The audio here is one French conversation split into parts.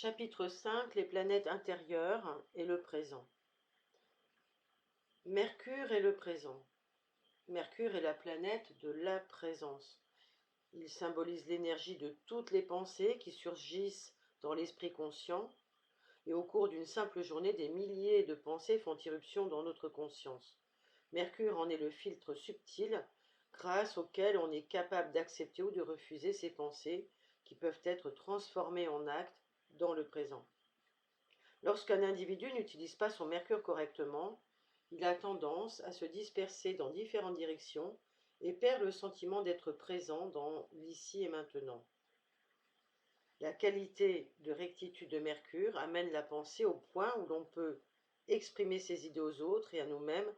Chapitre 5: les planètes intérieures et le présent. Mercure et le présent. Mercure est la planète de la présence. Il symbolise l'énergie de toutes les pensées qui surgissent dans l'esprit conscient, et au cours d'une simple journée, des milliers de pensées font irruption dans notre conscience. Mercure en est le filtre subtil, grâce auquel on est capable d'accepter ou de refuser ces pensées qui peuvent être transformées en actes dans le présent. Lorsqu'un individu n'utilise pas son mercure correctement, il a tendance à se disperser dans différentes directions et perd le sentiment d'être présent dans l'ici et maintenant. La qualité de rectitude de Mercure amène la pensée au point où l'on peut exprimer ses idées aux autres et à nous-mêmes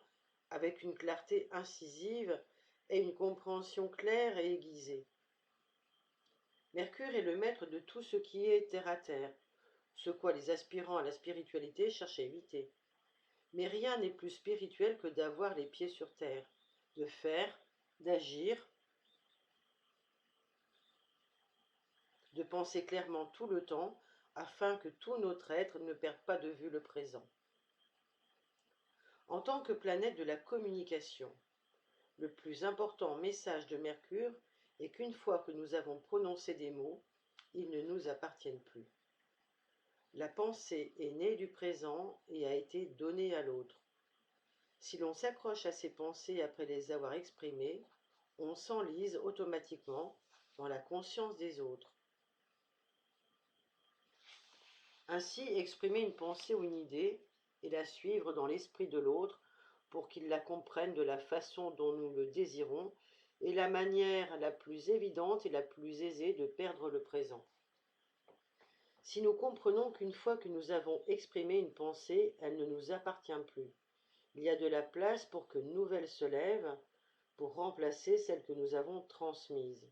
avec une clarté incisive et une compréhension claire et aiguisée. Mercure est le maître de tout ce qui est terre à terre, ce quoi les aspirants à la spiritualité cherchent à éviter. Mais rien n'est plus spirituel que d'avoir les pieds sur terre, de faire, d'agir, de penser clairement tout le temps, afin que tout notre être ne perde pas de vue le présent. En tant que planète de la communication, le plus important message de Mercure est qu'une fois que nous avons prononcé des mots, ils ne nous appartiennent plus. La pensée est née du présent et a été donnée à l'autre. Si l'on s'accroche à ces pensées après les avoir exprimées, on s'enlise automatiquement dans la conscience des autres. Ainsi, exprimer une pensée ou une idée et la suivre dans l'esprit de l'autre pour qu'il la comprenne de la façon dont nous le désirons est la manière la plus évidente et la plus aisée de perdre le présent. Si nous comprenons qu'une fois que nous avons exprimé une pensée, elle ne nous appartient plus, il y a de la place pour qu'une nouvelle se lève pour remplacer celle que nous avons transmise.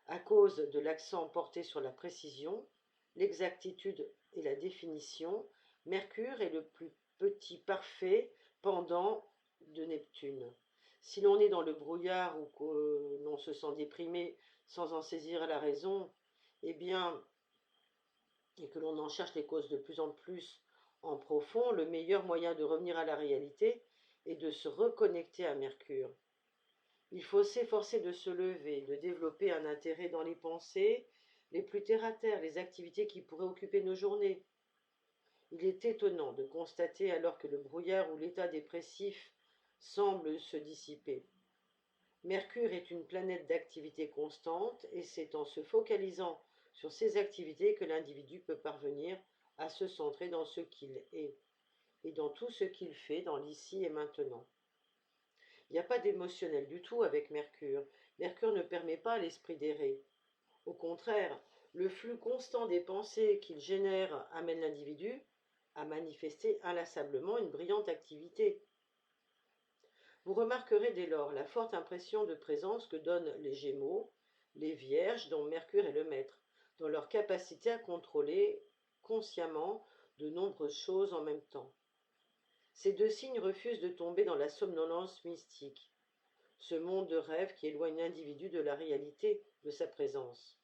À cause de l'accent porté sur la précision, l'exactitude et la définition, Mercure est le plus petit parfait pendant de Neptune. Si l'on est dans le brouillard ou que l'on se sent déprimé sans en saisir la raison, eh bien, et que l'on en cherche les causes de plus en plus en profond, le meilleur moyen de revenir à la réalité est de se reconnecter à Mercure. Il faut s'efforcer de se lever, de développer un intérêt dans les pensées, les plus terre-à-terre, les activités qui pourraient occuper nos journées. Il est étonnant de constater alors que le brouillard ou l'état dépressif semble se dissiper. Mercure est une planète d'activité constante et c'est en se focalisant sur ces activités que l'individu peut parvenir à se centrer dans ce qu'il est et dans tout ce qu'il fait dans l'ici et maintenant. Il n'y a pas d'émotionnel du tout avec Mercure. Mercure ne permet pas à l'esprit d'errer. Au contraire, le flux constant des pensées qu'il génère amène l'individu à manifester inlassablement une brillante activité. Vous remarquerez dès lors la forte impression de présence que donnent les Gémeaux, les Vierges dont Mercure est le maître, dans leur capacité à contrôler consciemment de nombreuses choses en même temps. Ces deux signes refusent de tomber dans la somnolence mystique, ce monde de rêve qui éloigne l'individu de la réalité de sa présence.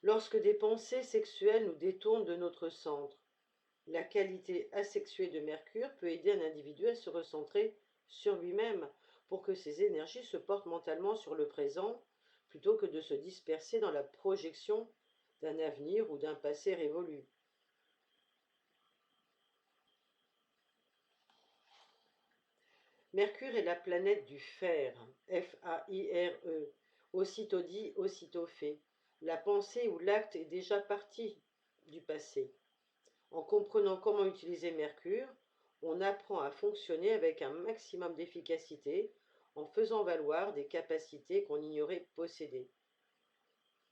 Lorsque des pensées sexuelles nous détournent de notre centre, la qualité asexuée de Mercure peut aider un individu à se recentrer sur lui-même pour que ses énergies se portent mentalement sur le présent plutôt que de se disperser dans la projection d'un avenir ou d'un passé révolu. Mercure est la planète du faire, F-A-I-R-E, aussitôt dit, aussitôt fait. La pensée ou l'acte est déjà parti du passé. En comprenant comment utiliser Mercure, on apprend à fonctionner avec un maximum d'efficacité en faisant valoir des capacités qu'on ignorait posséder.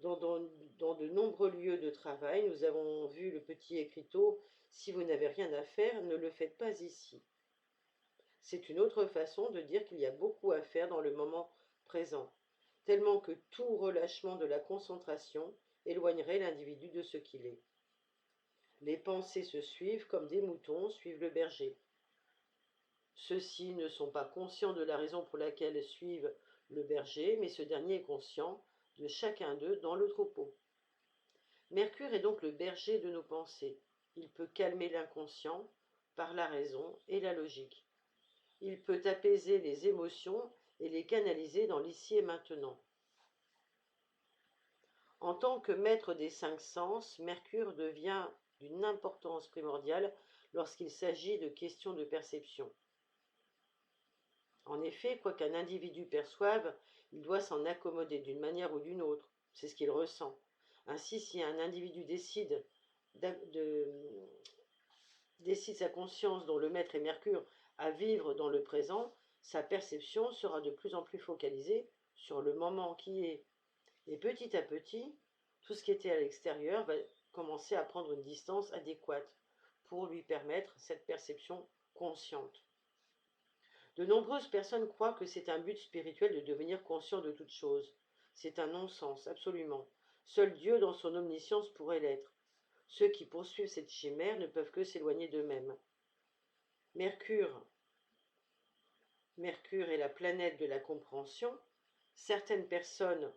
Dans de nombreux lieux de travail, nous avons vu le petit écriteau « Si vous n'avez rien à faire, ne le faites pas ici ». C'est une autre façon de dire qu'il y a beaucoup à faire dans le moment présent, tellement que tout relâchement de la concentration éloignerait l'individu de ce qu'il est. Les pensées se suivent comme des moutons suivent le berger. Ceux-ci ne sont pas conscients de la raison pour laquelle suivent le berger, mais ce dernier est conscient de chacun d'eux dans le troupeau. Mercure est donc le berger de nos pensées. Il peut calmer l'inconscient par la raison et la logique. Il peut apaiser les émotions et les canaliser dans l'ici et maintenant. En tant que maître des 5 sens, Mercure devient d'une importance primordiale lorsqu'il s'agit de questions de perception. En effet, quoi qu'un individu perçoive, il doit s'en accommoder d'une manière ou d'une autre. C'est ce qu'il ressent. Ainsi, si un individu décide sa conscience, dont le maître est Mercure, à vivre dans le présent, sa perception sera de plus en plus focalisée sur le moment qui est. Et petit à petit, tout ce qui était à l'extérieur va commencer à prendre une distance adéquate pour lui permettre cette perception consciente. De nombreuses personnes croient que c'est un but spirituel de devenir conscient de toute chose. C'est un non-sens, absolument. Seul Dieu, dans son omniscience, pourrait l'être. Ceux qui poursuivent cette chimère ne peuvent que s'éloigner d'eux-mêmes. Mercure est la planète de la compréhension. Certaines personnes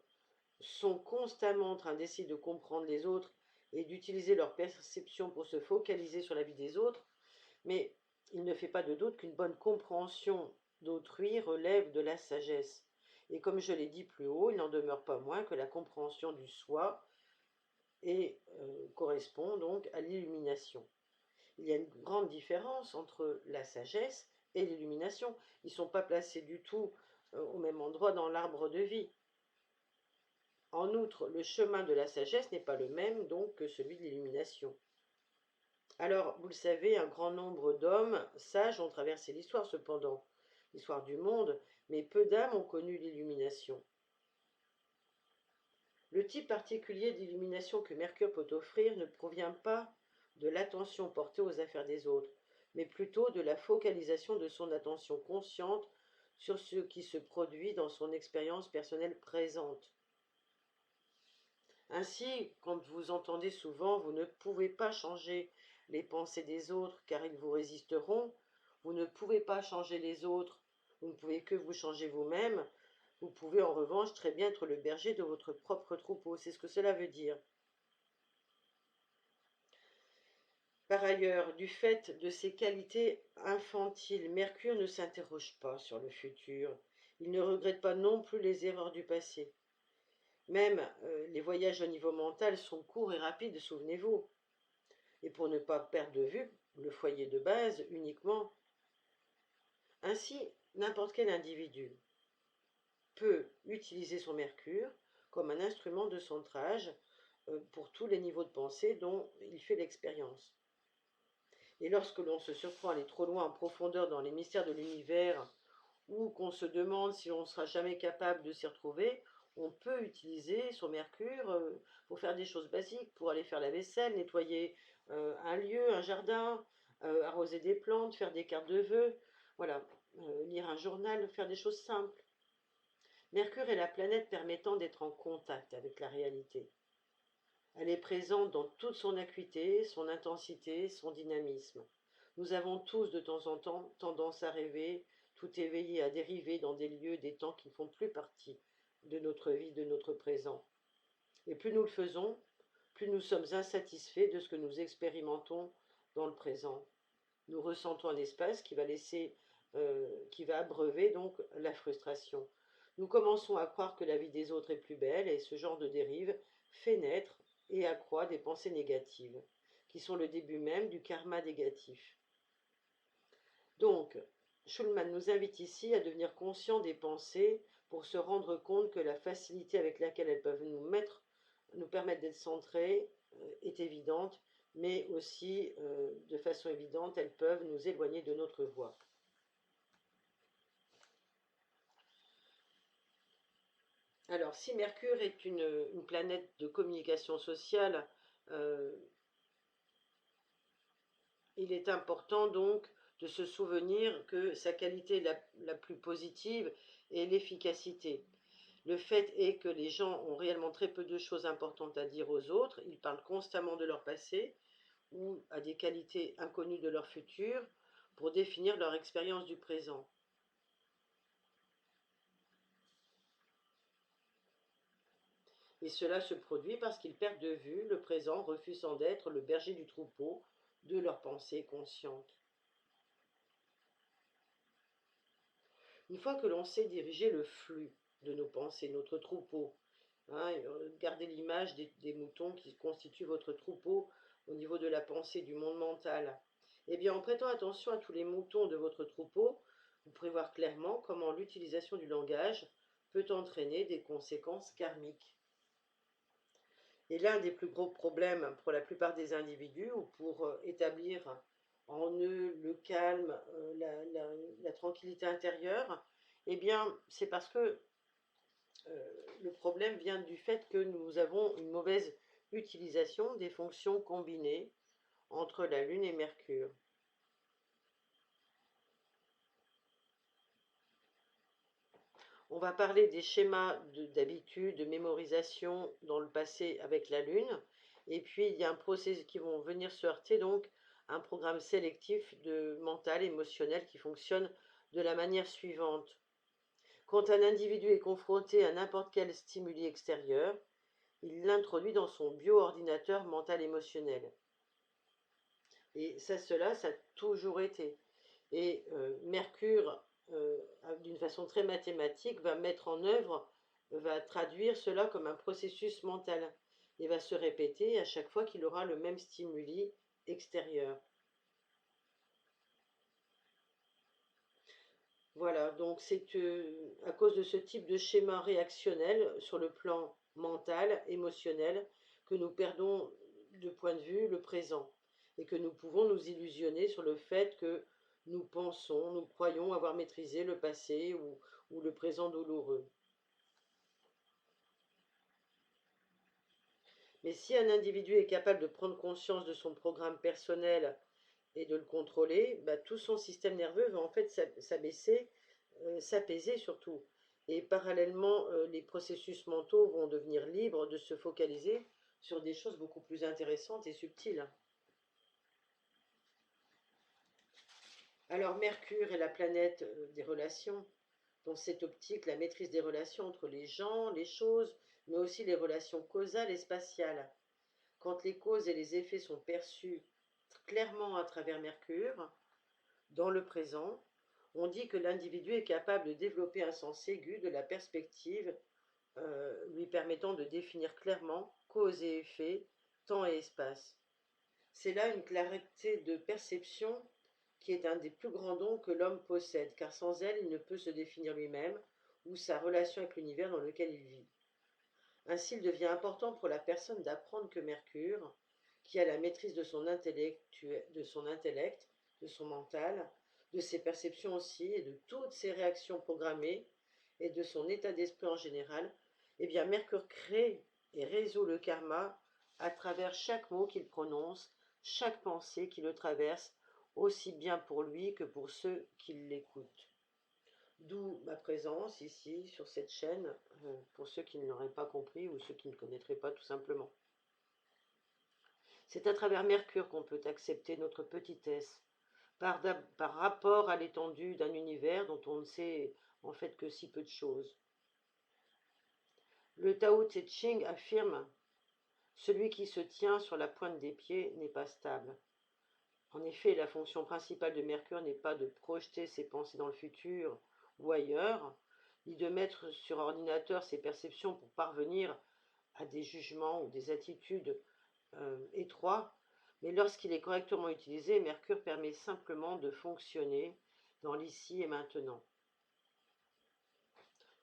sont constamment en train d'essayer de comprendre les autres et d'utiliser leur perception pour se focaliser sur la vie des autres, mais il ne fait pas de doute qu'une bonne compréhension d'autrui relève de la sagesse. Et comme je l'ai dit plus haut, il n'en demeure pas moins que la compréhension du soi correspond donc à l'illumination. Il y a une grande différence entre la sagesse et l'illumination. Ils ne sont pas placés du tout au même endroit dans l'arbre de vie. En outre, le chemin de la sagesse n'est pas le même donc que celui de l'illumination. Alors, vous le savez, un grand nombre d'hommes sages ont traversé l'histoire cependant, l'histoire du monde, mais peu d'âmes ont connu l'illumination. Le type particulier d'illumination que Mercure peut offrir ne provient pas de l'attention portée aux affaires des autres, mais plutôt de la focalisation de son attention consciente sur ce qui se produit dans son expérience personnelle présente. Ainsi, quand vous entendez souvent « vous ne pouvez pas changer les pensées des autres car ils vous résisteront »,« vous ne pouvez pas changer les autres, vous ne pouvez que vous changer vous-même », vous pouvez en revanche très bien être le berger de votre propre troupeau. C'est ce que cela veut dire. Par ailleurs, du fait de ses qualités infantiles, Mercure ne s'interroge pas sur le futur. Il ne regrette pas non plus les erreurs du passé. Même les voyages au niveau mental sont courts et rapides, souvenez-vous. Et pour ne pas perdre de vue le foyer de base uniquement. Ainsi, n'importe quel individu peut utiliser son Mercure comme un instrument de centrage pour tous les niveaux de pensée dont il fait l'expérience. Et lorsque l'on se surprend à aller trop loin en profondeur dans les mystères de l'univers, ou qu'on se demande si on ne sera jamais capable de s'y retrouver, on peut utiliser son Mercure pour faire des choses basiques, pour aller faire la vaisselle, nettoyer un lieu, un jardin, arroser des plantes, faire des cartes de vœux, voilà, lire un journal, faire des choses simples. Mercure est la planète permettant d'être en contact avec la réalité. Elle est présente dans toute son acuité, son intensité, son dynamisme. Nous avons tous de temps en temps tendance à rêver, tout éveillé, à dériver dans des lieux, des temps qui ne font plus partie de notre vie, de notre présent. Et plus nous le faisons, plus nous sommes insatisfaits de ce que nous expérimentons dans le présent. Nous ressentons un espace qui va abreuver donc la frustration. Nous commençons à croire que la vie des autres est plus belle et ce genre de dérive fait naître et accroît des pensées négatives, qui sont le début même du karma négatif. Donc, Schulman nous invite ici à devenir conscients des pensées pour se rendre compte que la facilité avec laquelle elles peuvent nous permettre d'être centrés est évidente, mais aussi, de façon évidente, elles peuvent nous éloigner de notre voie. Alors, si Mercure est une planète de communication sociale, il est important donc de se souvenir que sa qualité la plus positive est l'efficacité. Le fait est que les gens ont réellement très peu de choses importantes à dire aux autres, ils parlent constamment de leur passé ou à des qualités inconnues de leur futur pour définir leur expérience du présent. Et cela se produit parce qu'ils perdent de vue le présent, refusant d'être le berger du troupeau de leurs pensées conscientes. Une fois que l'on sait diriger le flux de nos pensées, notre troupeau, hein, gardez l'image des moutons qui constituent votre troupeau au niveau de la pensée, du monde mental. Eh bien, en prêtant attention à tous les moutons de votre troupeau, vous pourrez voir clairement comment l'utilisation du langage peut entraîner des conséquences karmiques. Et l'un des plus gros problèmes pour la plupart des individus, ou pour établir en eux le calme, la tranquillité intérieure, eh bien, c'est parce que le problème vient du fait que nous avons une mauvaise utilisation des fonctions combinées entre la Lune et Mercure. On va parler des schémas d'habitude, de mémorisation dans le passé avec la Lune. Et puis, il y a un processus qui vont venir se heurter, donc un programme sélectif de mental, émotionnel qui fonctionne de la manière suivante. Quand un individu est confronté à n'importe quel stimuli extérieur, il l'introduit dans son bioordinateur mental émotionnel. Et ça a toujours été. Et Mercure, d'une façon très mathématique, va mettre en œuvre, va traduire cela comme un processus mental et va se répéter à chaque fois qu'il aura le même stimuli extérieur. Voilà, donc c'est à cause de ce type de schéma réactionnel sur le plan mental, émotionnel, que nous perdons de point de vue le présent et que nous pouvons nous illusionner sur le fait que nous pensons, nous croyons avoir maîtrisé le passé ou le présent douloureux. Mais si un individu est capable de prendre conscience de son programme personnel et de le contrôler, bah, tout son système nerveux va en fait s'abaisser, s'apaiser surtout. Et parallèlement, les processus mentaux vont devenir libres de se focaliser sur des choses beaucoup plus intéressantes et subtiles. Alors Mercure est la planète des relations. Dans cette optique, la maîtrise des relations entre les gens, les choses, mais aussi les relations causales et spatiales. Quand les causes et les effets sont perçus clairement à travers Mercure, dans le présent, on dit que l'individu est capable de développer un sens aigu de la perspective, lui permettant de définir clairement cause et effet, temps et espace. C'est là une clarté de perception qui est un des plus grands dons que l'homme possède, car sans elle, il ne peut se définir lui-même ou sa relation avec l'univers dans lequel il vit. Ainsi, il devient important pour la personne d'apprendre que Mercure, qui a la maîtrise de son intellect, de son mental, de ses perceptions aussi, et de toutes ses réactions programmées, et de son état d'esprit en général, eh bien Mercure crée et résout le karma à travers chaque mot qu'il prononce, chaque pensée qui le traverse, aussi bien pour lui que pour ceux qui l'écoutent. D'où ma présence ici, sur cette chaîne, pour ceux qui ne l'auraient pas compris ou ceux qui ne connaîtraient pas tout simplement. C'est à travers Mercure qu'on peut accepter notre petitesse, par rapport à l'étendue d'un univers dont on ne sait en fait que si peu de choses. Le Tao Te Ching affirme « Celui qui se tient sur la pointe des pieds n'est pas stable ». En effet, la fonction principale de Mercure n'est pas de projeter ses pensées dans le futur ou ailleurs, ni de mettre sur ordinateur ses perceptions pour parvenir à des jugements ou des attitudes étroits, mais lorsqu'il est correctement utilisé, Mercure permet simplement de fonctionner dans l'ici et maintenant.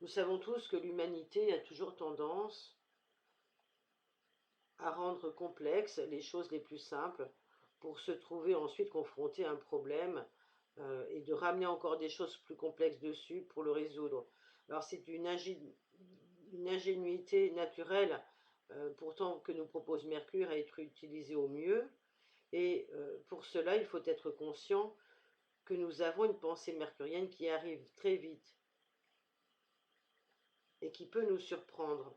Nous savons tous que l'humanité a toujours tendance à rendre complexes les choses les plus simples pour se trouver ensuite confronté à un problème et de ramener encore des choses plus complexes dessus pour le résoudre. Alors c'est une ingénuité naturelle pourtant que nous propose Mercure à être utilisée au mieux et pour cela il faut être conscient que nous avons une pensée mercurienne qui arrive très vite et qui peut nous surprendre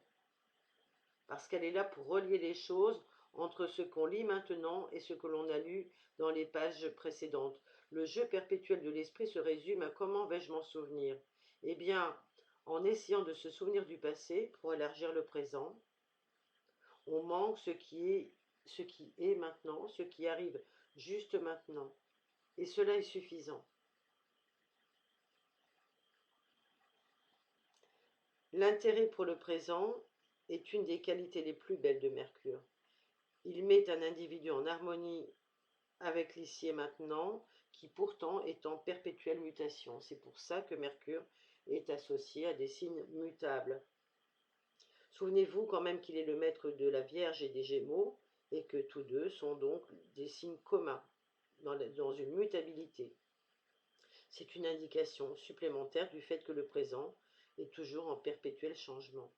parce qu'elle est là pour relier les choses entre ce qu'on lit maintenant et ce que l'on a lu dans les pages précédentes. Le jeu perpétuel de l'esprit se résume à comment vais-je m'en souvenir? Eh bien, en essayant de se souvenir du passé pour élargir le présent, On manque ce qui est maintenant, ce qui arrive juste maintenant. Et cela est suffisant. L'intérêt pour le présent est une des qualités les plus belles de Mercure. Il met un individu en harmonie avec l'ici et maintenant, qui pourtant est en perpétuelle mutation. C'est pour ça que Mercure est associé à des signes mutables. Souvenez-vous quand même qu'il est le maître de la Vierge et des Gémeaux, et que tous deux sont donc des signes communs, dans une mutabilité. C'est une indication supplémentaire du fait que le présent est toujours en perpétuel changement.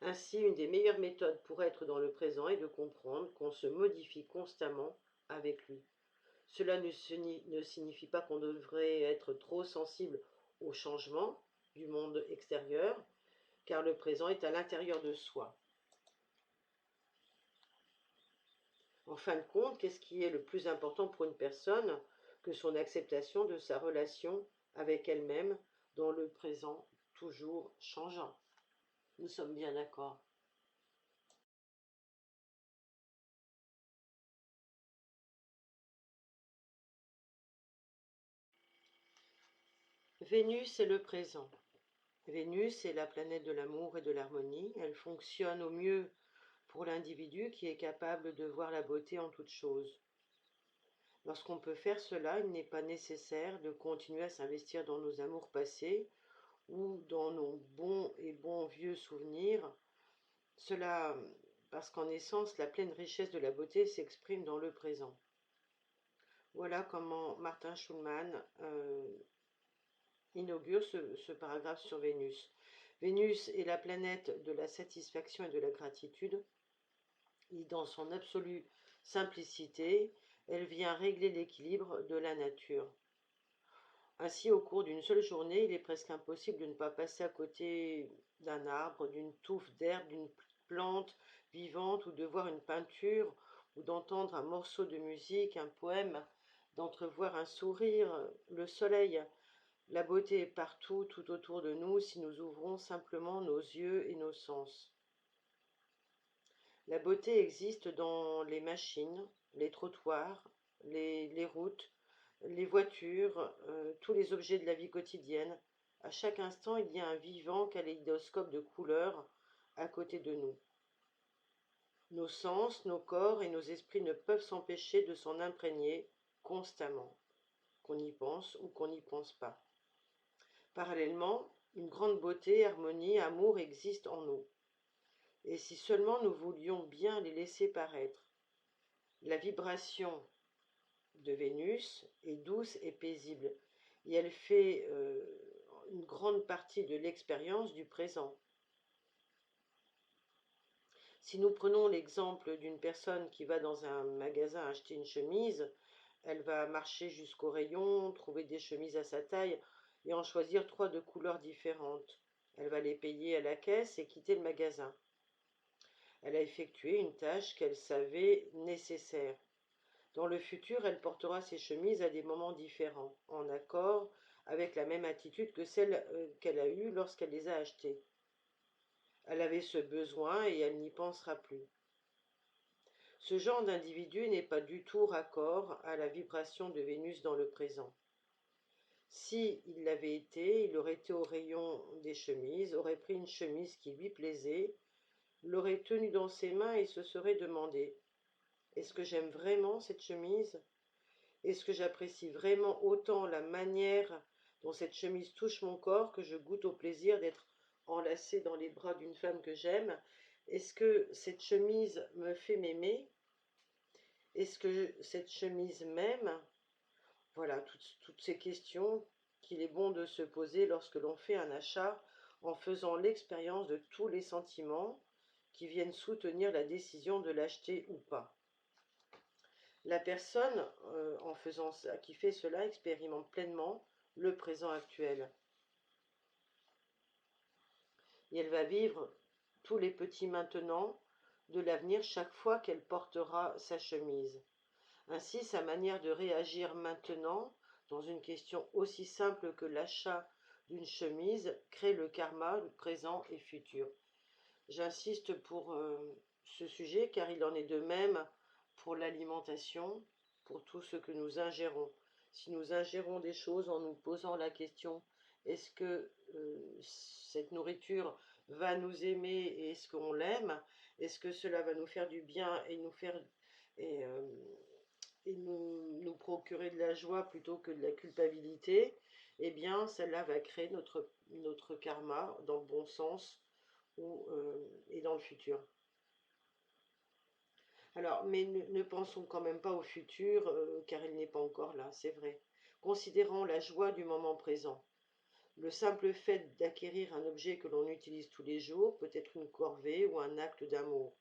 Ainsi, une des meilleures méthodes pour être dans le présent est de comprendre qu'on se modifie constamment avec lui. Cela ne signifie pas qu'on devrait être trop sensible au changement du monde extérieur, car le présent est à l'intérieur de soi. En fin de compte, qu'est-ce qui est le plus important pour une personne que son acceptation de sa relation avec elle-même dans le présent toujours changeant? Nous sommes bien d'accord. Vénus est le présent. Vénus est la planète de l'amour et de l'harmonie. Elle fonctionne au mieux pour l'individu qui est capable de voir la beauté en toute chose. Lorsqu'on peut faire cela, il n'est pas nécessaire de continuer à s'investir dans nos amours passés ou dans nos bons vieux souvenirs. Cela parce qu'en essence, la pleine richesse de la beauté s'exprime dans le présent. Voilà comment Martin Schulman inaugure ce paragraphe sur Vénus. Vénus est la planète de la satisfaction et de la gratitude. Et dans son absolue simplicité, elle vient régler l'équilibre de la nature. Ainsi, au cours d'une seule journée, il est presque impossible de ne pas passer à côté d'un arbre, d'une touffe d'herbe, d'une plante vivante, ou de voir une peinture, ou d'entendre un morceau de musique, un poème, d'entrevoir un sourire, le soleil. La beauté est partout, tout autour de nous, si nous ouvrons simplement nos yeux et nos sens. La beauté existe dans les machines, les trottoirs, les routes, les voitures, tous les objets de la vie quotidienne. À chaque instant, il y a un vivant kaléidoscope de couleurs à côté de nous. Nos sens, nos corps et nos esprits ne peuvent s'empêcher de s'en imprégner constamment, qu'on y pense ou qu'on n'y pense pas. Parallèlement, une grande beauté, harmonie, amour existent en nous. Et si seulement nous voulions bien les laisser paraître. La vibration de Vénus est douce et paisible, et elle fait une grande partie de l'expérience du présent. Si nous prenons l'exemple d'une personne qui va dans un magasin acheter une chemise, elle va marcher jusqu'au rayon, trouver des chemises à sa taille et en choisir 3 de couleurs différentes. Elle va les payer à la caisse et quitter le magasin. Elle a effectué une tâche qu'elle savait nécessaire. Dans le futur, elle portera ses chemises à des moments différents, en accord avec la même attitude que celle qu'elle a eue lorsqu'elle les a achetées. Elle avait ce besoin et elle n'y pensera plus. Ce genre d'individu n'est pas du tout raccord à la vibration de Vénus dans le présent. Si il l'avait été, il aurait été au rayon des chemises, aurait pris une chemise qui lui plaisait, l'aurait tenue dans ses mains et se serait demandé: est-ce que j'aime vraiment cette chemise? Est-ce que j'apprécie vraiment autant la manière dont cette chemise touche mon corps que je goûte au plaisir d'être enlacée dans les bras d'une femme que j'aime? Est-ce que cette chemise me fait m'aimer? Est-ce que cette chemise m'aime? Voilà, toutes ces questions qu'il est bon de se poser lorsque l'on fait un achat en faisant l'expérience de tous les sentiments qui viennent soutenir la décision de l'acheter ou pas. La personne, qui fait cela, expérimente pleinement le présent actuel. Et elle va vivre tous les petits maintenant de l'avenir chaque fois qu'elle portera sa chemise. Ainsi, sa manière de réagir maintenant, dans une question aussi simple que l'achat d'une chemise crée le karma présent et futur. J'insiste pour ce sujet car il en est de même pour l'alimentation, pour tout ce que nous ingérons. Si nous ingérons des choses en nous posant la question, est-ce que cette nourriture va nous aimer et est-ce qu'on l'aime? Est-ce que cela va nous faire du bien et et, euh, nous procurer de la joie plutôt que de la culpabilité? Eh bien, celle-là va créer notre karma dans le bon sens et dans le futur. Alors, mais ne pensons quand même pas au futur, car il n'est pas encore là, c'est vrai. Considérons la joie du moment présent. Le simple fait d'acquérir un objet que l'on utilise tous les jours peut être une corvée ou un acte d'amour.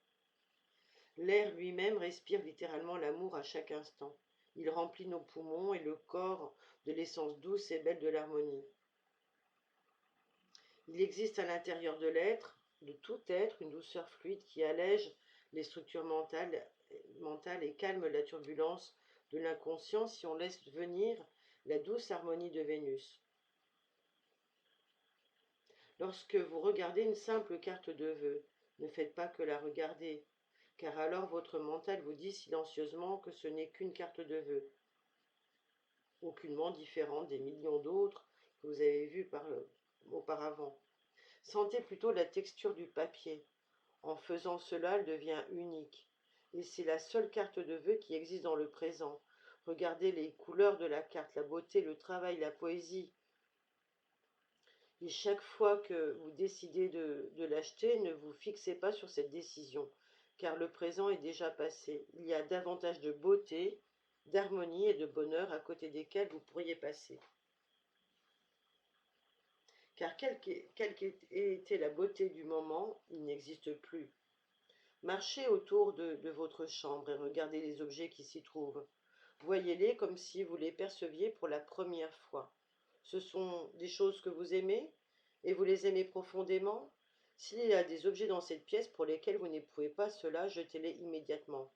L'air lui-même respire littéralement l'amour à chaque instant. Il remplit nos poumons et le corps de l'essence douce et belle de l'harmonie. Il existe à l'intérieur de tout être, une douceur fluide qui allège les structures mentales et calme la turbulence de l'inconscient si on laisse venir la douce harmonie de Vénus. Lorsque vous regardez une simple carte de vœux, ne faites pas que la regarder, car alors votre mental vous dit silencieusement que ce n'est qu'une carte de vœux, aucunement différente des millions d'autres que vous avez vues auparavant. Sentez plutôt la texture du papier. En faisant cela, elle devient unique. Et c'est la seule carte de vœux qui existe dans le présent. Regardez les couleurs de la carte, la beauté, le travail, la poésie. Et chaque fois que vous décidez de l'acheter, ne vous fixez pas sur cette décision, car le présent est déjà passé. Il y a davantage de beauté, d'harmonie et de bonheur à côté desquels vous pourriez passer. Car quelle qu'ait été la beauté du moment, il n'existe plus. Marchez autour de votre chambre et regardez les objets qui s'y trouvent. Voyez-les comme si vous les perceviez pour la première fois. Ce sont des choses que vous aimez et vous les aimez profondément. S'il y a des objets dans cette pièce pour lesquels vous n'éprouvez pas cela, jetez-les immédiatement.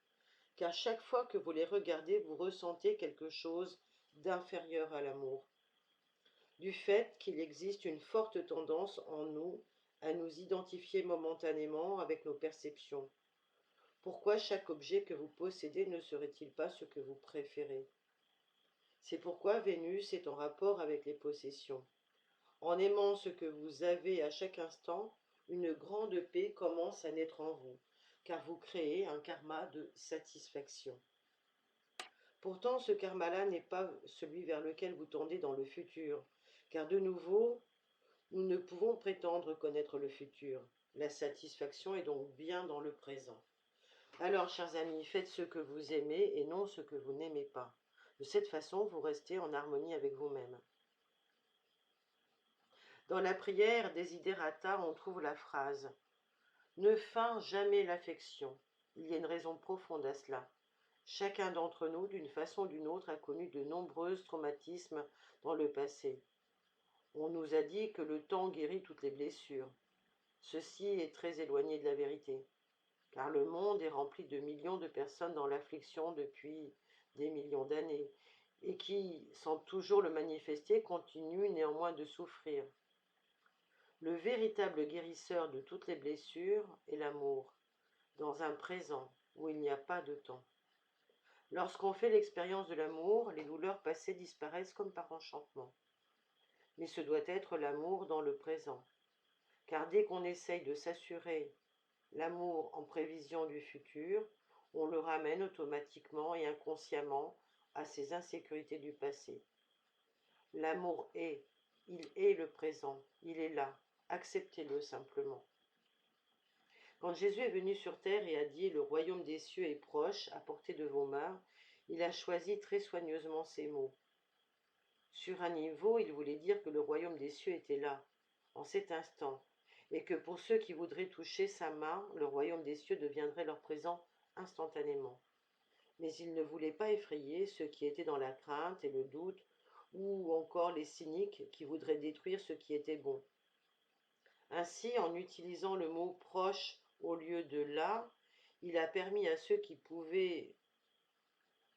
Car chaque fois que vous les regardez, vous ressentez quelque chose d'inférieur à l'amour. Du fait qu'il existe une forte tendance en nous à nous identifier momentanément avec nos perceptions. Pourquoi chaque objet que vous possédez ne serait-il pas ce que vous préférez? C'est pourquoi Vénus est en rapport avec les possessions. En aimant ce que vous avez à chaque instant, une grande paix commence à naître en vous, car vous créez un karma de satisfaction. Pourtant, ce karma-là n'est pas celui vers lequel vous tendez dans le futur, car de nouveau, nous ne pouvons prétendre connaître le futur. La satisfaction est donc bien dans le présent. Alors, chers amis, faites ce que vous aimez et non ce que vous n'aimez pas. De cette façon, vous restez en harmonie avec vous-même. Dans la prière Desiderata, on trouve la phrase « Ne feins jamais l'affection ». Il y a une raison profonde à cela. Chacun d'entre nous, d'une façon ou d'une autre, a connu de nombreux traumatismes dans le passé. On nous a dit que le temps guérit toutes les blessures. Ceci est très éloigné de la vérité, car le monde est rempli de millions de personnes dans l'affliction depuis des millions d'années, et qui, sans toujours le manifester, continuent néanmoins de souffrir. Le véritable guérisseur de toutes les blessures est l'amour, dans un présent où il n'y a pas de temps. Lorsqu'on fait l'expérience de l'amour, les douleurs passées disparaissent comme par enchantement. Mais ce doit être l'amour dans le présent, car dès qu'on essaye de s'assurer l'amour en prévision du futur, on le ramène automatiquement et inconsciemment à ses insécurités du passé. L'amour est, il est le présent, il est là, acceptez-le simplement. Quand Jésus est venu sur terre et a dit « Le royaume des cieux est proche, à portée de vos mains », il a choisi très soigneusement ces mots. Sur un niveau, il voulait dire que le royaume des cieux était là, en cet instant, et que pour ceux qui voudraient toucher sa main, le royaume des cieux deviendrait leur présent instantanément. Mais il ne voulait pas effrayer ceux qui étaient dans la crainte et le doute, ou encore les cyniques qui voudraient détruire ce qui était bon. Ainsi, en utilisant le mot proche au lieu de là, il a permis à ceux qui pouvaient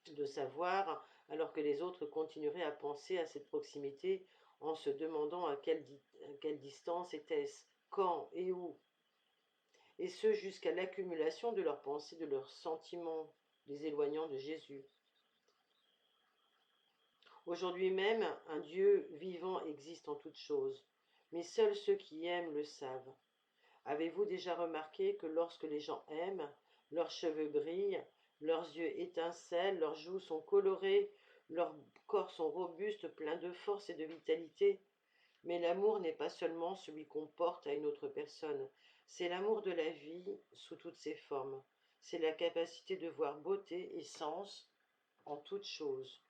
de savoir, alors que les autres continueraient à penser à cette proximité en se demandant à quelle distance était-ce, quand et où, et ce jusqu'à l'accumulation de leurs pensées, de leurs sentiments, les éloignant de Jésus. Aujourd'hui même, un Dieu vivant existe en toutes choses, mais seuls ceux qui aiment le savent. Avez-vous déjà remarqué que lorsque les gens aiment, leurs cheveux brillent, leurs yeux étincellent, leurs joues sont colorées, leurs corps sont robustes, pleins de force et de vitalité? Mais l'amour n'est pas seulement celui qu'on porte à une autre personne, c'est l'amour de la vie sous toutes ses formes. C'est la capacité de voir beauté et sens en toutes choses.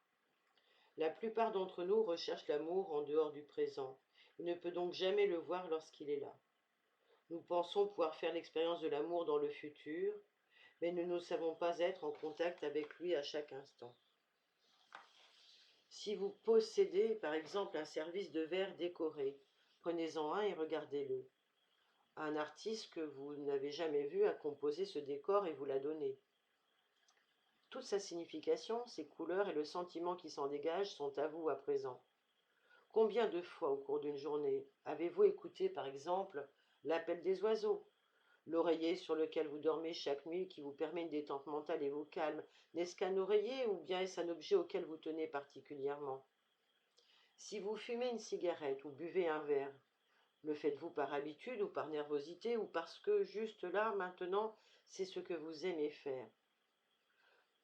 La plupart d'entre nous recherchent l'amour en dehors du présent. Il ne peut donc jamais le voir lorsqu'il est là. Nous pensons pouvoir faire l'expérience de l'amour dans le futur, mais nous ne savons pas être en contact avec lui à chaque instant. Si vous possédez par exemple un service de verre décoré, prenez-en un et regardez-le. Un artiste que vous n'avez jamais vu a composé ce décor et vous l'a donné. Toute sa signification, ses couleurs et le sentiment qui s'en dégage sont à vous à présent. Combien de fois au cours d'une journée avez-vous écouté par exemple l'appel des oiseaux? L'oreiller sur lequel vous dormez chaque nuit qui vous permet une détente mentale et vous calme, n'est-ce qu'un oreiller ou bien est-ce un objet auquel vous tenez particulièrement? Si vous fumez une cigarette ou buvez un verre, le faites-vous par habitude ou par nervosité ou parce que juste là, maintenant, c'est ce que vous aimez faire?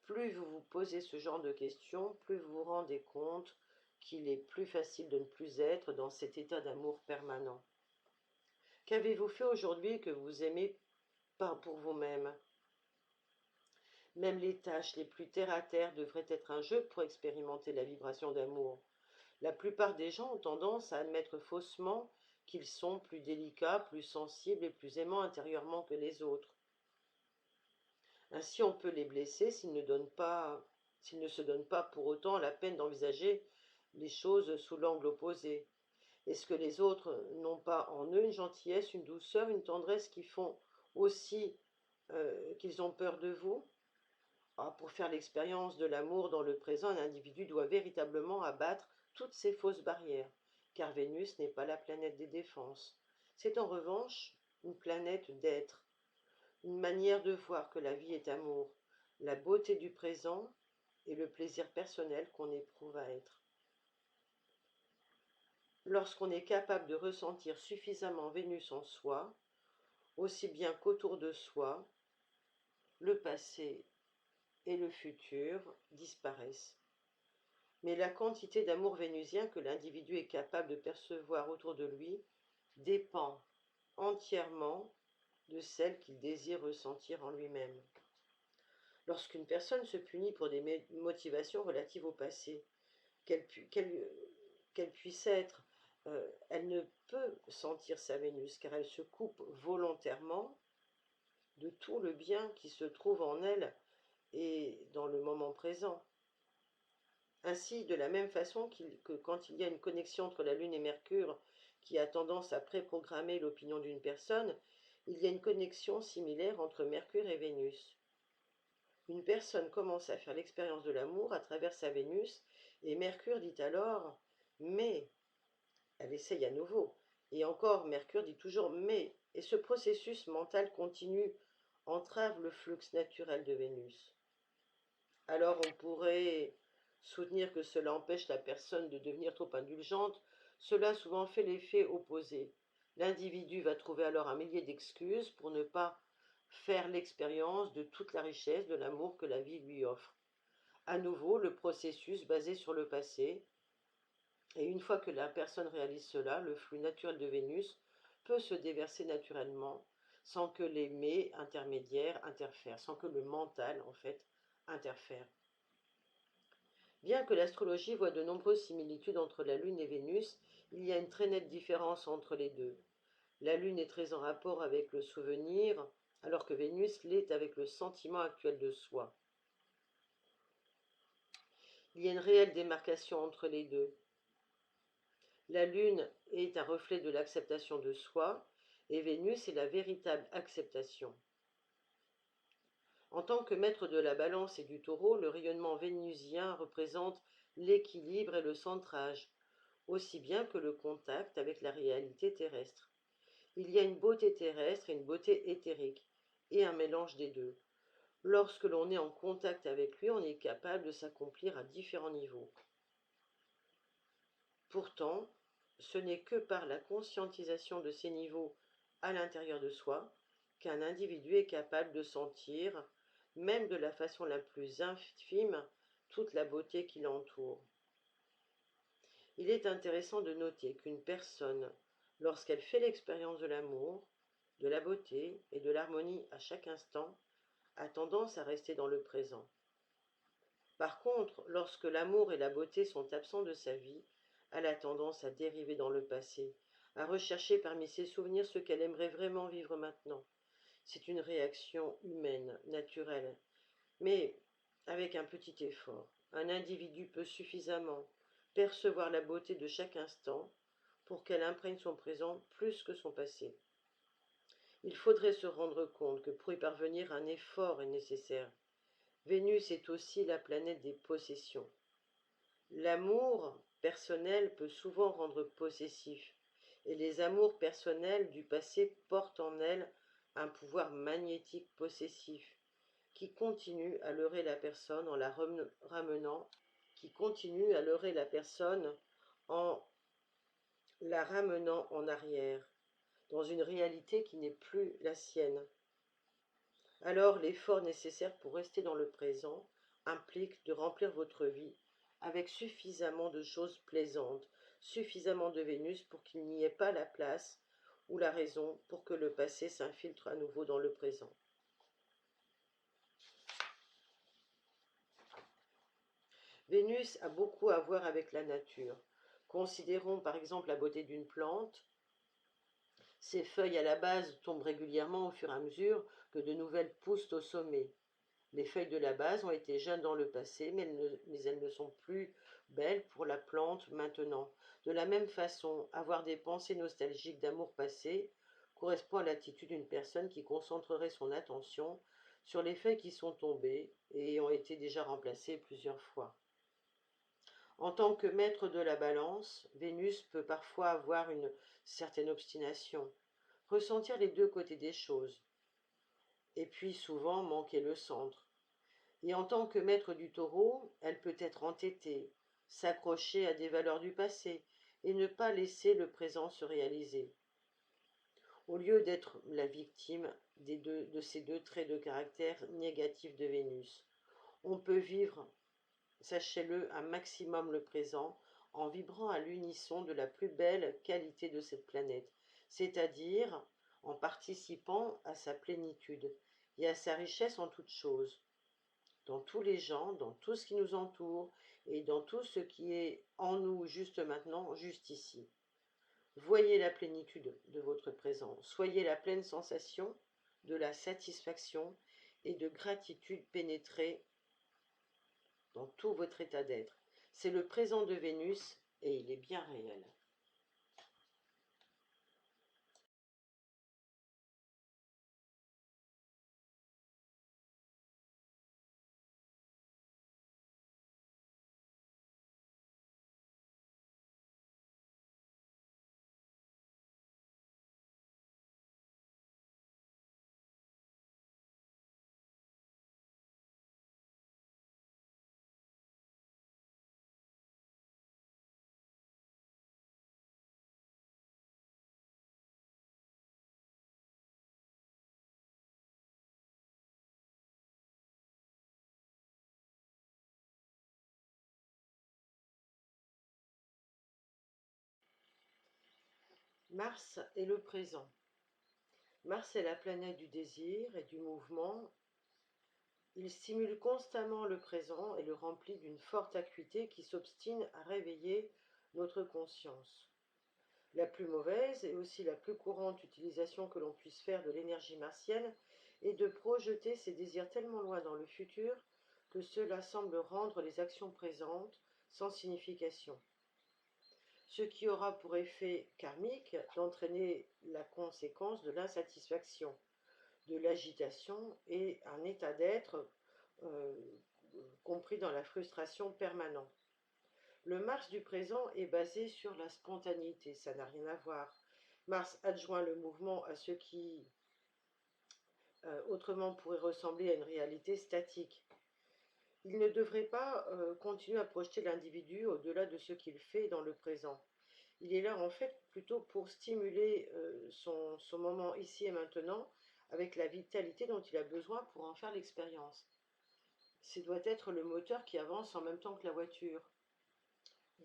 Plus vous vous posez ce genre de questions, plus vous vous rendez compte qu'il est plus facile de ne plus être dans cet état d'amour permanent. Qu'avez-vous fait aujourd'hui que vous aimez pas pour vous-même? Même les tâches les plus terre-à-terre devraient être un jeu pour expérimenter la vibration d'amour. La plupart des gens ont tendance à admettre faussement qu'ils sont plus délicats, plus sensibles et plus aimants intérieurement que les autres. Ainsi, on peut les blesser s'ils ne se donnent pas pour autant la peine d'envisager les choses sous l'angle opposé. Est-ce que les autres n'ont pas en eux une gentillesse, une douceur, une tendresse qui font aussi qu'ils ont peur de vous? Pour faire l'expérience de l'amour dans le présent, un individu doit véritablement abattre toutes ces fausses barrières, car Vénus n'est pas la planète des défenses. C'est en revanche une planète d'être, une manière de voir que la vie est amour, la beauté du présent et le plaisir personnel qu'on éprouve à être. Lorsqu'on est capable de ressentir suffisamment Vénus en soi, aussi bien qu'autour de soi, le passé et le futur disparaissent. Mais la quantité d'amour vénusien que l'individu est capable de percevoir autour de lui dépend entièrement de celle qu'il désire ressentir en lui-même. Lorsqu'une personne se punit pour des motivations relatives au passé, qu'elle puisse être, elle ne peut sentir sa Vénus car elle se coupe volontairement de tout le bien qui se trouve en elle et dans le moment présent. Ainsi, de la même façon que quand il y a une connexion entre la Lune et Mercure qui a tendance à préprogrammer l'opinion d'une personne, il y a une connexion similaire entre Mercure et Vénus. Une personne commence à faire l'expérience de l'amour à travers sa Vénus, et Mercure dit alors mais. Elle essaye à nouveau. Et encore, Mercure dit toujours mais. Et ce processus mental continu entrave le flux naturel de Vénus. Alors on pourrait soutenir que cela empêche la personne de devenir trop indulgente. Cela a souvent fait l'effet opposé. L'individu va trouver alors un millier d'excuses pour ne pas faire l'expérience de toute la richesse de l'amour que la vie lui offre. À nouveau, le processus basé sur le passé, et une fois que la personne réalise cela, le flux naturel de Vénus peut se déverser naturellement sans que les mais intermédiaires interfèrent, sans que le mental, en fait, interfère. Bien que l'astrologie voit de nombreuses similitudes entre la Lune et Vénus, il y a une très nette différence entre les deux. La Lune est très en rapport avec le souvenir, alors que Vénus l'est avec le sentiment actuel de soi. Il y a une réelle démarcation entre les deux. La Lune est un reflet de l'acceptation de soi, et Vénus est la véritable acceptation. En tant que maître de la balance et du taureau, le rayonnement vénusien représente l'équilibre et le centrage. aussi bien que le contact avec la réalité terrestre. Il y a une beauté terrestre et une beauté éthérique, et un mélange des deux. Lorsque l'on est en contact avec lui, on est capable de s'accomplir à différents niveaux. Pourtant, ce n'est que par la conscientisation de ces niveaux à l'intérieur de soi qu'un individu est capable de sentir, même de la façon la plus infime, toute la beauté qui l'entoure. Il est intéressant de noter qu'une personne, lorsqu'elle fait l'expérience de l'amour, de la beauté et de l'harmonie à chaque instant, a tendance à rester dans le présent. Par contre, lorsque l'amour et la beauté sont absents de sa vie, elle a tendance à dériver dans le passé, à rechercher parmi ses souvenirs ce qu'elle aimerait vraiment vivre maintenant. C'est une réaction humaine, naturelle, mais avec un petit effort. Un individu peut suffisamment percevoir la beauté de chaque instant pour qu'elle imprègne son présent plus que son passé. Il faudrait se rendre compte que pour y parvenir, un effort est nécessaire. Vénus est aussi la planète des possessions. L'amour personnel peut souvent rendre possessif, et les amours personnels du passé portent en elles un pouvoir magnétique possessif qui continue à leurrer la personne en la ramenant, qui continue à leurrer la personne en la ramenant en arrière, dans une réalité qui n'est plus la sienne. Alors l'effort nécessaire pour rester dans le présent implique de remplir votre vie avec suffisamment de choses plaisantes, suffisamment de Vénus pour qu'il n'y ait pas la place ou la raison pour que le passé s'infiltre à nouveau dans le présent. Vénus a beaucoup à voir avec la nature. Considérons par exemple la beauté d'une plante. Ses feuilles à la base tombent régulièrement au fur et à mesure que de nouvelles poussent au sommet. Les feuilles de la base ont été jeunes dans le passé, mais elles ne sont plus belles pour la plante maintenant. De la même façon, avoir des pensées nostalgiques d'amour passé correspond à l'attitude d'une personne qui concentrerait son attention sur les feuilles qui sont tombées et ont été déjà remplacées plusieurs fois. En tant que maître de la balance, Vénus peut parfois avoir une certaine obstination, ressentir les deux côtés des choses, et puis souvent manquer le centre. Et en tant que maître du taureau, elle peut être entêtée, s'accrocher à des valeurs du passé et ne pas laisser le présent se réaliser. Au lieu d'être la victime de ces deux traits de caractère négatifs de Vénus, on peut vivre, sachez-le, un maximum le présent en vibrant à l'unisson de la plus belle qualité de cette planète, c'est-à-dire en participant à sa plénitude et à sa richesse en toutes choses, dans tous les gens, dans tout ce qui nous entoure et dans tout ce qui est en nous juste maintenant, juste ici. Voyez la plénitude de votre présent, soyez la pleine sensation de la satisfaction et de gratitude pénétrée dans tout votre état d'être. C'est le présent de Vénus et il est bien réel. Mars est le présent. Mars est la planète du désir et du mouvement. Il stimule constamment le présent et le remplit d'une forte acuité qui s'obstine à réveiller notre conscience. La plus mauvaise et aussi la plus courante utilisation que l'on puisse faire de l'énergie martienne est de projeter ses désirs tellement loin dans le futur que cela semble rendre les actions présentes sans signification. Ce qui aura pour effet karmique d'entraîner la conséquence de l'insatisfaction, de l'agitation et un état d'être euh, compris dans la frustration permanente. Le Mars du présent est basé sur la spontanéité, ça n'a rien à voir. Mars adjoint le mouvement à ce qui autrement pourrait ressembler à une réalité statique. Il ne devrait pas continuer à projeter l'individu au-delà de ce qu'il fait dans le présent. Il est là en fait plutôt pour stimuler son moment ici et maintenant avec la vitalité dont il a besoin pour en faire l'expérience. Ce doit être le moteur qui avance en même temps que la voiture.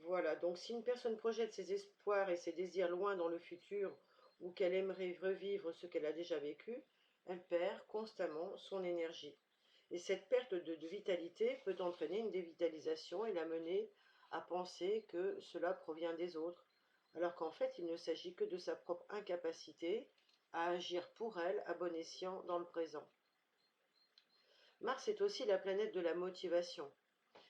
Voilà, donc si une personne projette ses espoirs et ses désirs loin dans le futur ou qu'elle aimerait revivre ce qu'elle a déjà vécu, elle perd constamment son énergie. Et cette perte de vitalité peut entraîner une dévitalisation et la mener à penser que cela provient des autres, alors qu'en fait il ne s'agit que de sa propre incapacité à agir pour elle à bon escient dans le présent. Mars est aussi la planète de la motivation.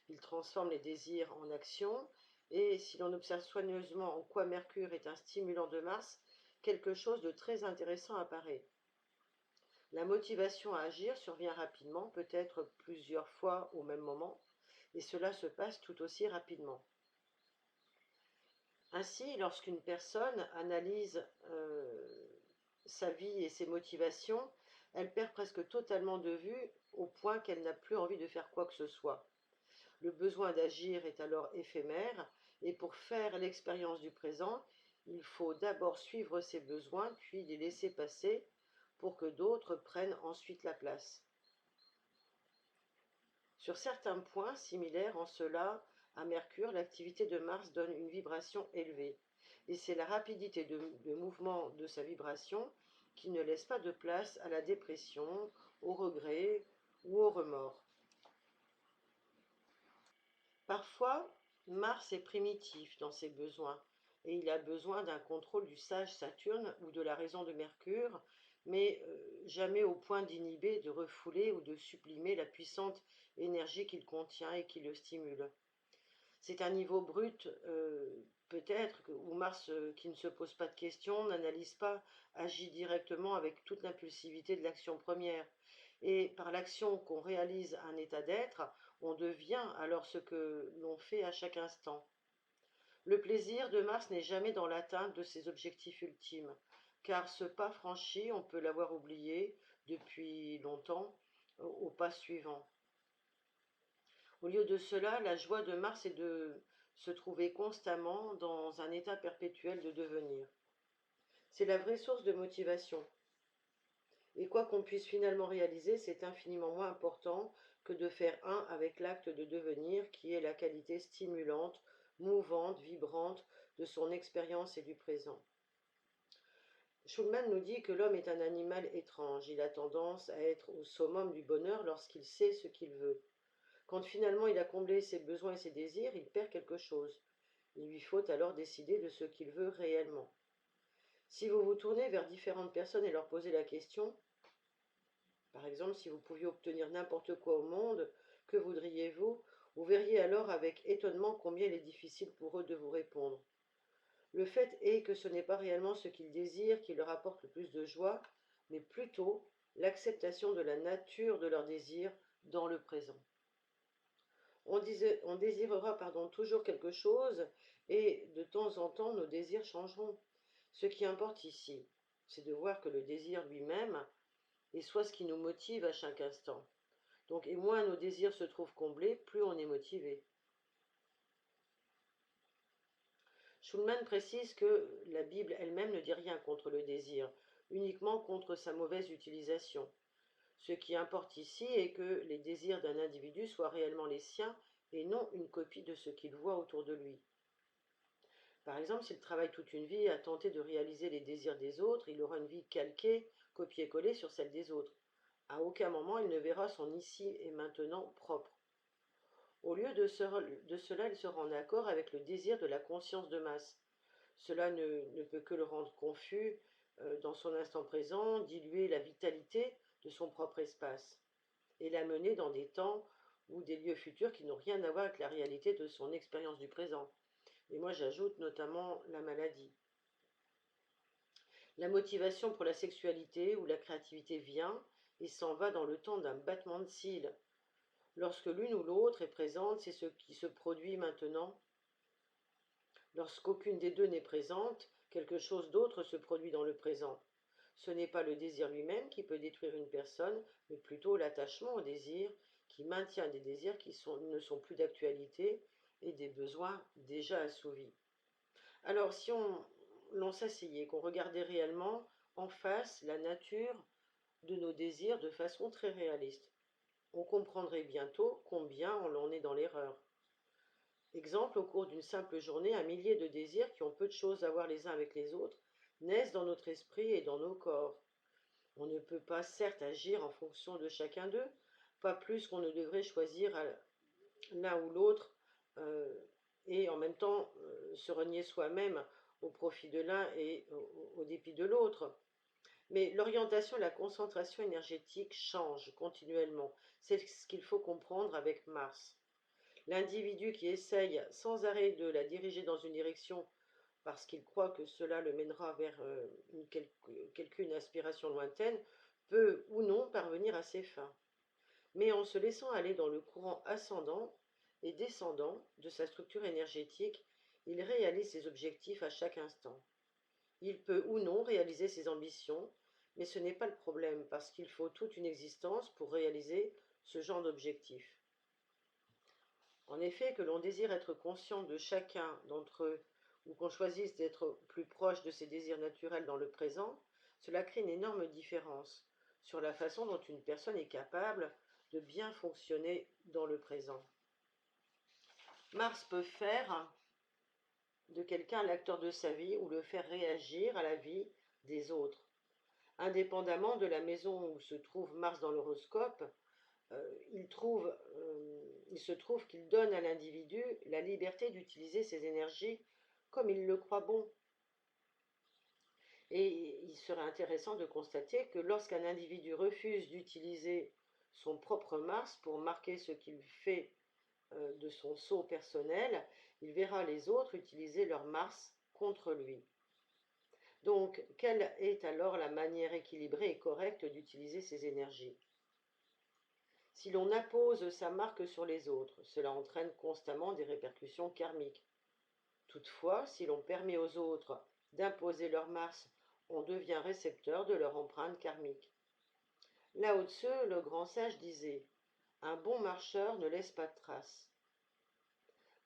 Il transforme les désirs en action, et si l'on observe soigneusement en quoi Mercure est un stimulant de Mars, quelque chose de très intéressant apparaît. La motivation à agir survient rapidement, peut-être plusieurs fois au même moment, et cela se passe tout aussi rapidement. Ainsi, lorsqu'une personne analyse sa vie et ses motivations, elle perd presque totalement de vue au point qu'elle n'a plus envie de faire quoi que ce soit. Le besoin d'agir est alors éphémère, et pour faire l'expérience du présent, il faut d'abord suivre ses besoins, puis les laisser passer pour que d'autres prennent ensuite la place. Sur certains points similaires en cela à Mercure, l'activité de Mars donne une vibration élevée, et c'est la rapidité de mouvement de sa vibration qui ne laisse pas de place à la dépression, au regret ou au remords. Parfois, Mars est primitif dans ses besoins, et il a besoin d'un contrôle du sage Saturne ou de la raison de Mercure, mais jamais au point d'inhiber, de refouler ou de sublimer la puissante énergie qu'il contient et qui le stimule. C'est un niveau brut, peut-être, où Mars, qui ne se pose pas de questions, n'analyse pas, agit directement avec toute l'impulsivité de l'action première. Et par l'action qu'on réalise un état d'être, on devient alors ce que l'on fait à chaque instant. Le plaisir de Mars n'est jamais dans l'atteinte de ses objectifs ultimes, car ce pas franchi, on peut l'avoir oublié depuis longtemps, au pas suivant. Au lieu de cela, la joie de Mars est de se trouver constamment dans un état perpétuel de devenir. C'est la vraie source de motivation. Et quoi qu'on puisse finalement réaliser, c'est infiniment moins important que de faire un avec l'acte de devenir, qui est la qualité stimulante, mouvante, vibrante de son expérience et du présent. Schulman nous dit que l'homme est un animal étrange. Il a tendance à être au summum du bonheur lorsqu'il sait ce qu'il veut. Quand finalement il a comblé ses besoins et ses désirs, il perd quelque chose. Il lui faut alors décider de ce qu'il veut réellement. Si vous vous tournez vers différentes personnes et leur posez la question, par exemple, si vous pouviez obtenir n'importe quoi au monde, que voudriez-vous? Vous verriez alors avec étonnement combien il est difficile pour eux de vous répondre. Le fait est que ce n'est pas réellement ce qu'ils désirent qui leur apporte le plus de joie, mais plutôt l'acceptation de la nature de leurs désirs dans le présent. On désirera toujours quelque chose et de temps en temps nos désirs changeront. Ce qui importe ici, c'est de voir que le désir lui-même est soit ce qui nous motive à chaque instant. Donc, et moins nos désirs se trouvent comblés, plus on est motivé. Schulman précise que la Bible elle-même ne dit rien contre le désir, uniquement contre sa mauvaise utilisation. Ce qui importe ici est que les désirs d'un individu soient réellement les siens et non une copie de ce qu'il voit autour de lui. Par exemple, s'il travaille toute une vie à tenter de réaliser les désirs des autres, il aura une vie calquée, copiée-collée sur celle des autres. À aucun moment il ne verra son ici et maintenant propre. Au lieu de cela, il sera en accord avec le désir de la conscience de masse. Cela ne peut que le rendre confus dans son instant présent, diluer la vitalité de son propre espace et l'amener dans des temps ou des lieux futurs qui n'ont rien à voir avec la réalité de son expérience du présent. Et moi j'ajoute notamment la maladie. La motivation pour la sexualité ou la créativité vient et s'en va dans le temps d'un battement de cils. Lorsque l'une ou l'autre est présente, c'est ce qui se produit maintenant. Lorsqu'aucune des deux n'est présente, quelque chose d'autre se produit dans le présent. Ce n'est pas le désir lui-même qui peut détruire une personne, mais plutôt l'attachement au désir qui maintient des désirs ne sont plus d'actualité et des besoins déjà assouvis. Alors si l'on s'asseyait, qu'on regardait réellement en face la nature de nos désirs de façon très réaliste, on comprendrait bientôt combien on en est dans l'erreur. Exemple, au cours d'une simple journée, un millier de désirs qui ont peu de choses à voir les uns avec les autres naissent dans notre esprit et dans nos corps. On ne peut pas certes agir en fonction de chacun d'eux, pas plus qu'on ne devrait choisir l'un ou l'autre et en même temps se renier soi-même au profit de l'un et au dépit de l'autre. Mais l'orientation et la concentration énergétique changent continuellement. C'est ce qu'il faut comprendre avec Mars. L'individu qui essaye sans arrêt de la diriger dans une direction parce qu'il croit que cela le mènera vers quelqu'une aspiration lointaine peut ou non parvenir à ses fins. Mais en se laissant aller dans le courant ascendant et descendant de sa structure énergétique, il réalise ses objectifs à chaque instant. Il peut ou non réaliser ses ambitions, mais ce n'est pas le problème parce qu'il faut toute une existence pour réaliser ce genre d'objectif. En effet, que l'on désire être conscient de chacun d'entre eux ou qu'on choisisse d'être plus proche de ses désirs naturels dans le présent, cela crée une énorme différence sur la façon dont une personne est capable de bien fonctionner dans le présent. Mars peut faire de quelqu'un l'acteur de sa vie ou le faire réagir à la vie des autres. Indépendamment de la maison où se trouve Mars dans l'horoscope, il se trouve qu'il donne à l'individu la liberté d'utiliser ses énergies comme il le croit bon. Et il serait intéressant de constater que lorsqu'un individu refuse d'utiliser son propre Mars pour marquer ce qu'il fait de son sceau personnel, il verra les autres utiliser leur Mars contre lui. Donc, quelle est alors la manière équilibrée et correcte d'utiliser ces énergies? Si l'on appose sa marque sur les autres, cela entraîne constamment des répercussions karmiques. Toutefois, si l'on permet aux autres d'imposer leur Mars, on devient récepteur de leur empreinte karmique. Lao Tzu, le grand sage, disait « Un bon marcheur ne laisse pas de traces ».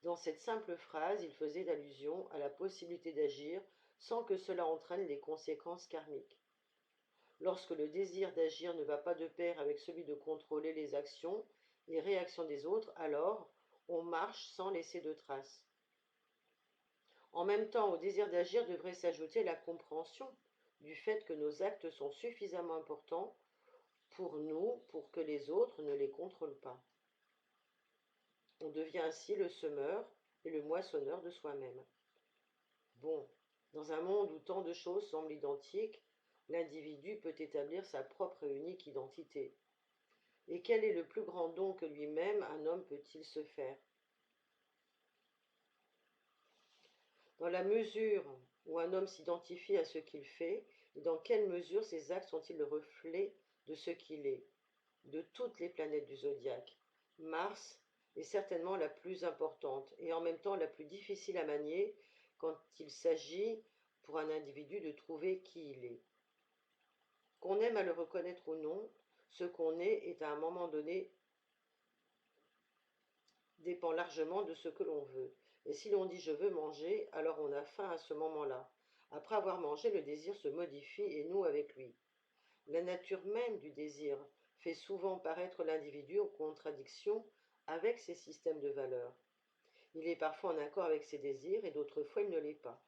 Dans cette simple phrase, il faisait allusion à la possibilité d'agir sans que cela entraîne des conséquences karmiques. Lorsque le désir d'agir ne va pas de pair avec celui de contrôler les actions et réactions des autres, alors on marche sans laisser de traces. En même temps, au désir d'agir devrait s'ajouter la compréhension du fait que nos actes sont suffisamment importants pour nous pour que les autres ne les contrôlent pas. On devient ainsi le semeur et le moissonneur de soi-même. Bon, dans un monde où tant de choses semblent identiques, l'individu peut établir sa propre et unique identité. Et quel est le plus grand don que lui-même un homme peut-il se faire? Dans la mesure où un homme s'identifie à ce qu'il fait, et dans quelle mesure ses actes sont-ils le reflet de ce qu'il est? De toutes les planètes du zodiaque, Mars est certainement la plus importante et en même temps la plus difficile à manier quand il s'agit pour un individu de trouver qui il est. Qu'on aime à le reconnaître ou non, ce qu'on est à un moment donné dépend largement de ce que l'on veut. Et si l'on dit je veux manger, alors on a faim à ce moment-là. Après avoir mangé, le désir se modifie et noue avec lui. La nature même du désir fait souvent paraître l'individu en contradiction avec ses systèmes de valeurs. Il est parfois en accord avec ses désirs et d'autres fois il ne l'est pas.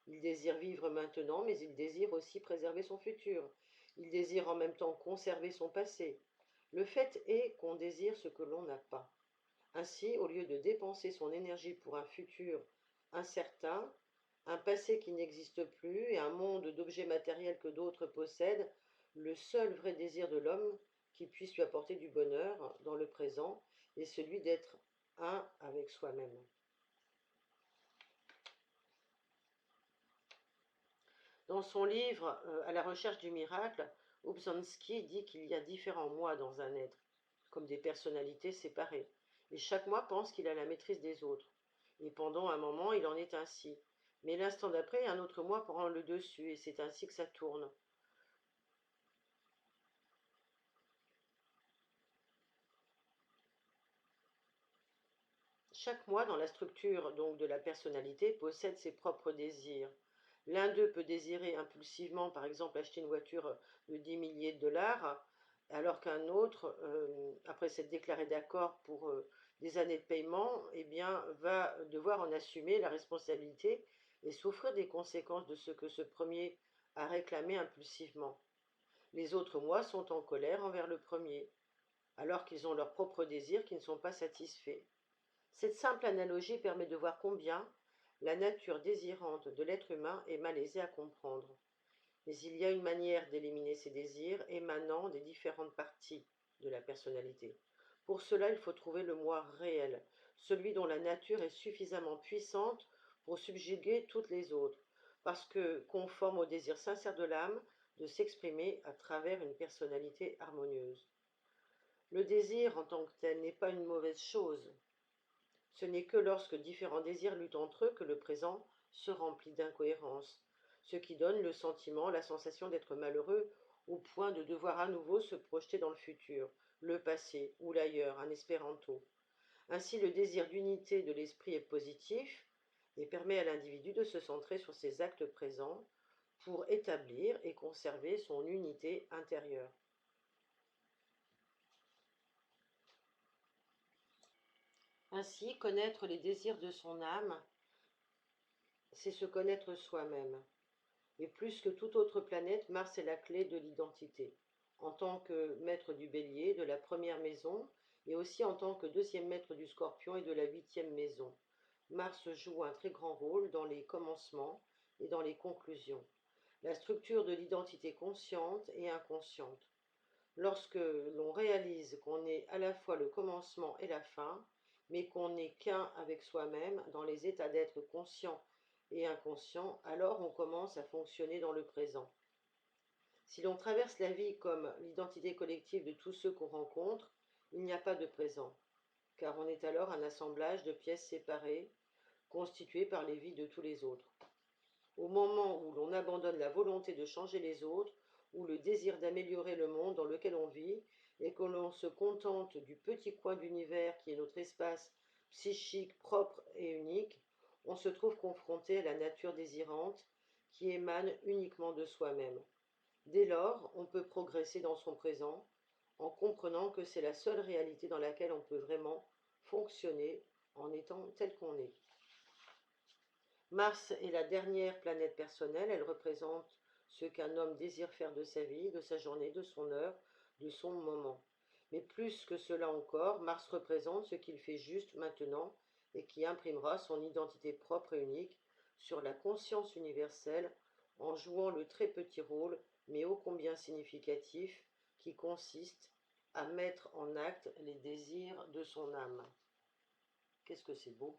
Il désire vivre maintenant, mais il désire aussi préserver son futur. Il désire en même temps conserver son passé. Le fait est qu'on désire ce que l'on n'a pas. Ainsi, au lieu de dépenser son énergie pour un futur incertain, un passé qui n'existe plus et un monde d'objets matériels que d'autres possèdent, le seul vrai désir de l'homme qui puisse lui apporter du bonheur dans le présent est celui d'être un avec soi-même. Dans son livre À la recherche du miracle, Obzhansky dit qu'il y a différents moi dans un être, comme des personnalités séparées, et chaque moi pense qu'il a la maîtrise des autres. Et pendant un moment, il en est ainsi. Mais l'instant d'après, un autre moi prend le dessus, et c'est ainsi que ça tourne. Chaque moi, dans la structure donc de la personnalité, possède ses propres désirs. L'un d'eux peut désirer impulsivement, par exemple, acheter une voiture de 10 milliers de dollars, alors qu'un autre, après s'être déclaré d'accord pour des années de paiement, eh bien, va devoir en assumer la responsabilité et souffrir des conséquences de ce que ce premier a réclamé impulsivement. Les autres moi sont en colère envers le premier, alors qu'ils ont leurs propres désirs qui ne sont pas satisfaits. Cette simple analogie permet de voir combien la nature désirante de l'être humain est malaisée à comprendre. Mais il y a une manière d'éliminer ces désirs émanant des différentes parties de la personnalité. Pour cela, il faut trouver le moi réel, celui dont la nature est suffisamment puissante pour subjuguer toutes les autres, parce que conforme au désir sincère de l'âme de s'exprimer à travers une personnalité harmonieuse. Le désir en tant que tel n'est pas une mauvaise chose. Ce n'est que lorsque différents désirs luttent entre eux que le présent se remplit d'incohérence, ce qui donne le sentiment, la sensation d'être malheureux au point de devoir à nouveau se projeter dans le futur, le passé ou l'ailleurs, un espéranto. Ainsi, le désir d'unité de l'esprit est positif et permet à l'individu de se centrer sur ses actes présents pour établir et conserver son unité intérieure. Ainsi, connaître les désirs de son âme, c'est se connaître soi-même. Et plus que toute autre planète, Mars est la clé de l'identité. En tant que maître du Bélier, de la première maison, et aussi en tant que deuxième maître du Scorpion et de la huitième maison. Mars joue un très grand rôle dans les commencements et dans les conclusions. La structure de l'identité consciente et inconsciente. Lorsque l'on réalise qu'on est à la fois le commencement et la fin, mais qu'on n'est qu'un avec soi-même dans les états d'être conscient et inconscient, alors on commence à fonctionner dans le présent. Si l'on traverse la vie comme l'identité collective de tous ceux qu'on rencontre, il n'y a pas de présent, car on est alors un assemblage de pièces séparées, constituées par les vies de tous les autres. Au moment où l'on abandonne la volonté de changer les autres, ou le désir d'améliorer le monde dans lequel on vit, et que l'on se contente du petit coin d'univers qui est notre espace psychique propre et unique, on se trouve confronté à la nature désirante qui émane uniquement de soi-même. Dès lors, on peut progresser dans son présent en comprenant que c'est la seule réalité dans laquelle on peut vraiment fonctionner en étant tel qu'on est. Mars est la dernière planète personnelle, elle représente ce qu'un homme désire faire de sa vie, de sa journée, de son heure, de son moment. Mais plus que cela encore, Mars représente ce qu'il fait juste maintenant et qui imprimera son identité propre et unique sur la conscience universelle en jouant le très petit rôle, mais ô combien significatif, qui consiste à mettre en acte les désirs de son âme. Qu'est-ce que c'est beau!